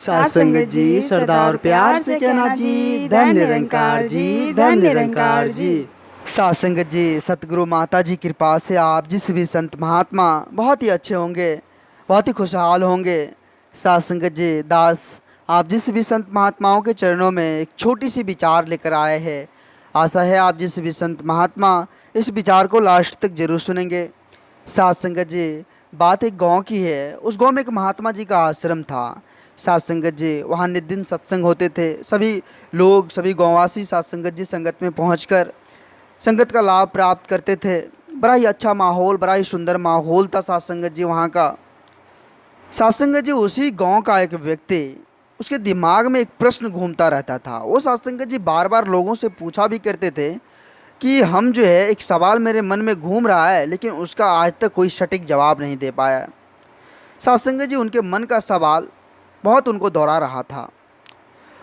साथ संगत जी, श्रद्धा और प्यार से कहना जी, धन निरंकार जी, धन निरंकार जी। साथ संगत जी, सतगुरु माता जी कृपा से आप जिस भी संत महात्मा बहुत ही अच्छे होंगे, बहुत ही खुशहाल होंगे। साथ संगत जी, दास आप जिस भी संत महात्माओं के चरणों में एक छोटी सी विचार लेकर आए हैं। आशा है आप जिस भी संत महात्मा इस विचार को लास्ट तक जरूर सुनेंगे। साथ संगत जी, बात एक गांव की है। उस गांव में एक महात्मा जी का आश्रम था। साथ संगत जी, वहाँ नित दिन सत्संग होते थे। सभी लोग, सभी गांववासी साथ संगत जी संगत में पहुंचकर संगत का लाभ प्राप्त करते थे। बड़ा ही अच्छा माहौल, बड़ा ही सुंदर माहौल था साथ संगत जी वहाँ का। साथ संगत जी, उसी गांव का एक व्यक्ति, उसके दिमाग में एक प्रश्न घूमता रहता था। वो साथ संगत जी बार बार लोगों से पूछा भी करते थे कि हम जो है, एक सवाल मेरे मन में घूम रहा है, लेकिन उसका आज तक कोई सटीक जवाब नहीं दे पाया। साथ संगत जी, उनके मन का सवाल बहुत उनको दौड़ा रहा था।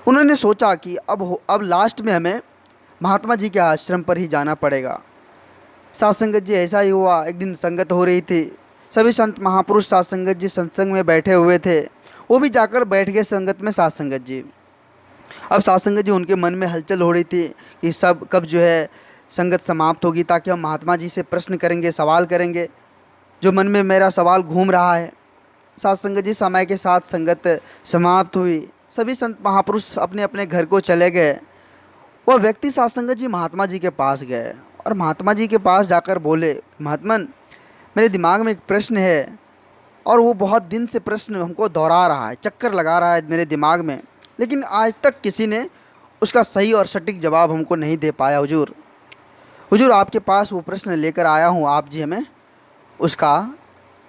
उन्होंने सोचा कि अब लास्ट में हमें महात्मा जी के आश्रम पर ही जाना पड़ेगा। साथ संगत जी, ऐसा ही हुआ। एक दिन संगत हो रही थी, सभी संत महापुरुष साथ संगत जी सत्संग में बैठे हुए थे। वो भी जाकर बैठ गए संगत में साथ संगत जी। अब साथ संगत जी, उनके मन में हलचल हो रही थी कि सब कब जो है संगत समाप्त होगी, ताकि हम महात्मा जी से प्रश्न करेंगे, सवाल करेंगे, जो मन में मेरा सवाल घूम रहा है। साथ संगत जी, समय के साथ संगत समाप्त हुई। सभी संत महापुरुष अपने अपने घर को चले गए। वह व्यक्ति साथ संगत जी महात्मा जी के पास गए और महात्मा जी के पास जाकर बोले, महात्मन, मेरे दिमाग में एक प्रश्न है और वो बहुत दिन से प्रश्न हमको दोहरा रहा है, चक्कर लगा रहा है मेरे दिमाग में, लेकिन आज तक किसी ने उसका सही और सटीक जवाब हमको नहीं दे पाया। हुजूर, हुजूर आपके पास वो प्रश्न लेकर आया हूँ, आप जी हमें उसका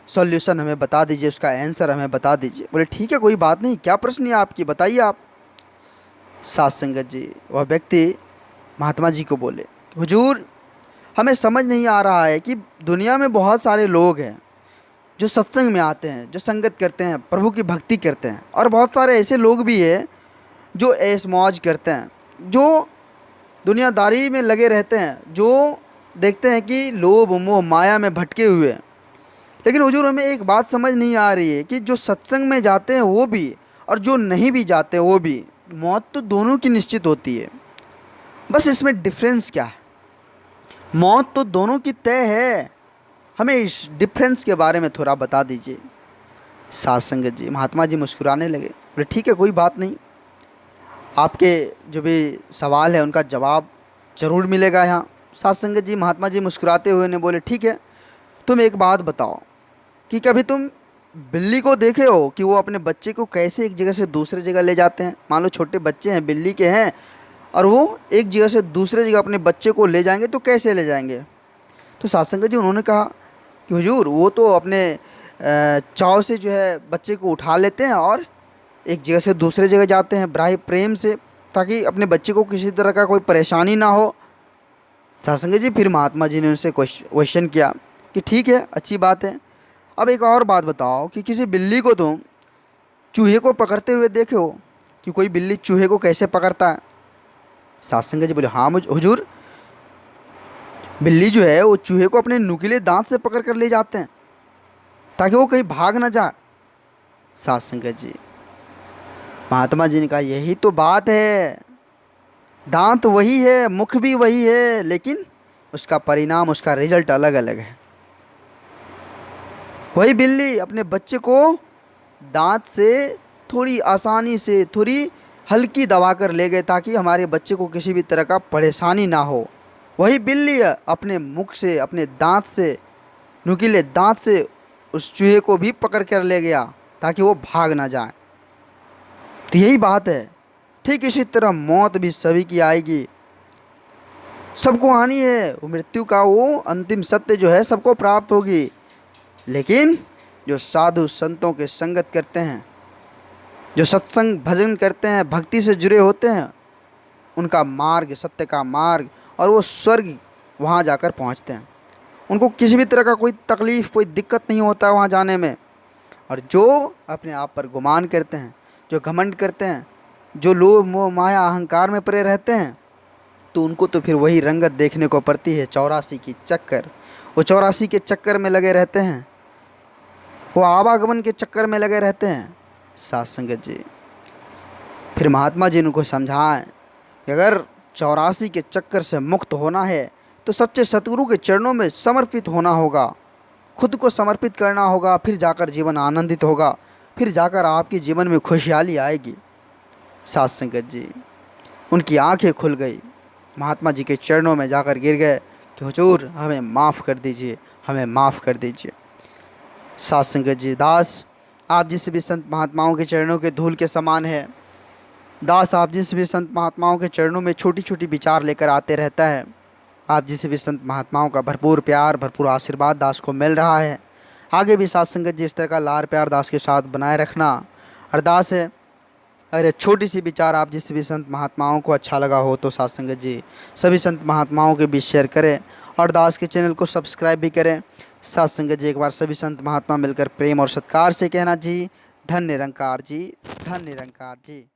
सॉल्यूशन हमें बता दीजिए, उसका आंसर हमें बता दीजिए। बोले ठीक है, कोई बात नहीं, क्या प्रश्न है आपकी, बताइए आप। साथ संगत जी, वह व्यक्ति महात्मा जी को बोले, हुजूर हमें समझ नहीं आ रहा है कि दुनिया में बहुत सारे लोग हैं जो सत्संग में आते हैं, जो संगत करते हैं, प्रभु की भक्ति करते हैं, और बहुत सारे ऐसे लोग भी हैं जो ऐश मौज करते हैं, जो दुनियादारी में लगे रहते हैं, जो देखते हैं कि लोभ मोह माया में भटके हुए हैं। लेकिन हुजूर हमें एक बात समझ नहीं आ रही है कि जो सत्संग में जाते हैं वो भी, और जो नहीं भी जाते वो भी, मौत तो दोनों की निश्चित होती है। बस इसमें डिफरेंस क्या है? मौत तो दोनों की तय है, हमें इस डिफरेंस के बारे में थोड़ा बता दीजिए। साथ संगत जी, महात्मा जी मुस्कुराने लगे, बोले ठीक है, कोई बात नहीं, आपके जो भी सवाल है उनका जवाब ज़रूर मिलेगा यहाँ। साथ संगत जी, महात्मा जी मुस्कुराते हुए ने बोले, ठीक है, तुम एक बात बताओ कि कभी तुम बिल्ली को देखे हो कि वो अपने बच्चे को कैसे एक जगह से दूसरे जगह ले जाते हैं? मान लो छोटे बच्चे हैं, बिल्ली के हैं, और वो एक जगह से दूसरे जगह अपने बच्चे को ले जाएंगे, तो कैसे ले जाएंगे? तो साथ संगत जी, उन्होंने कहा कि हुजूर वो तो अपने चाव से जो है बच्चे को उठा लेते हैं और एक जगह से दूसरे जगह जाते हैं, बड़ा ही प्रेम से, ताकि अपने बच्चे को किसी तरह का कोई परेशानी ना हो। साथ संगत जी, फिर महात्मा जी ने उनसे क्वेश्चन किया कि ठीक है, अच्छी बात है, अब एक और बात बताओ कि किसी बिल्ली को तुम चूहे को पकड़ते हुए देखे हो कि कोई बिल्ली चूहे को कैसे पकड़ता है? साथ संगत जी बोले, हाँ हुजूर, बिल्ली जो है वो चूहे को अपने नुकीले दांत से पकड़ कर ले जाते हैं ताकि वो कहीं भाग ना जाए। साथ संगत जी, महात्मा जी ने कहा, यही तो बात है, दांत वही है, मुख भी वही है, लेकिन उसका परिणाम, उसका रिजल्ट अलग अलग है। वही बिल्ली अपने बच्चे को दांत से थोड़ी आसानी से, थोड़ी हल्की दबा कर ले गए ताकि हमारे बच्चे को किसी भी तरह का परेशानी ना हो। वही बिल्ली अपने मुख से, अपने दांत से, नुकीले दांत से उस चूहे को भी पकड़ कर ले गया ताकि वो भाग ना जाए। तो यही बात है, ठीक इसी तरह मौत भी सभी की आएगी, सबको आनी है। वो मृत्यु का वो अंतिम सत्य जो है सबको प्राप्त होगी। लेकिन जो साधु संतों के संगत करते हैं, जो सत्संग भजन करते हैं, भक्ति से जुड़े होते हैं, उनका मार्ग सत्य का मार्ग, और वो स्वर्ग वहाँ जाकर पहुँचते हैं। उनको किसी भी तरह का कोई तकलीफ़, कोई दिक्कत नहीं होता वहाँ जाने में। और जो अपने आप पर गुमान करते हैं, जो घमंड करते हैं, जो लोभ मोह माया अहंकार में पड़े रहते हैं, तो उनको तो फिर वही रंगत देखने को पड़ती है, 84 की चक्कर। वो 84 के चक्कर में लगे रहते हैं, वो आवागमन के चक्कर में लगे रहते हैं। साथ संगत जी, फिर महात्मा जी ने उनको समझाएं कि अगर 84 के चक्कर से मुक्त होना है तो सच्चे सतगुरु के चरणों में समर्पित होना होगा, खुद को समर्पित करना होगा, फिर जाकर जीवन आनंदित होगा, फिर जाकर आपके जीवन में खुशहाली आएगी। साथ संगत जी, उनकी आंखें खुल गई, महात्मा जी के चरणों में जाकर गिर गए कि हुजूर हमें माफ़ कर दीजिए, हमें माफ़ कर दीजिए। साथ संगत जी, दास आप जिस भी संत महात्माओं के चरणों के धूल के समान है। दास आप जिस भी संत महात्माओं के चरणों में छोटी छोटी विचार लेकर आते रहता है। आप जिस भी संत महात्माओं का भरपूर प्यार, भरपूर आशीर्वाद दास को मिल रहा है। आगे भी साथ संगत जी इस तरह का लार प्यार दास के साथ बनाए रखना। अरदास है, अरे छोटी सी विचार आप जिस भी संत महात्माओं को अच्छा लगा हो तो साथ संगत जी सभी संत महात्माओं के बीच शेयर करें और दास के चैनल को सब्सक्राइब भी करें। साथ संगत जी, एक बार सभी संत महात्मा मिलकर प्रेम और सत्कार से कहना जी, धन्य निरंकार जी, धन्य निरंकार जी।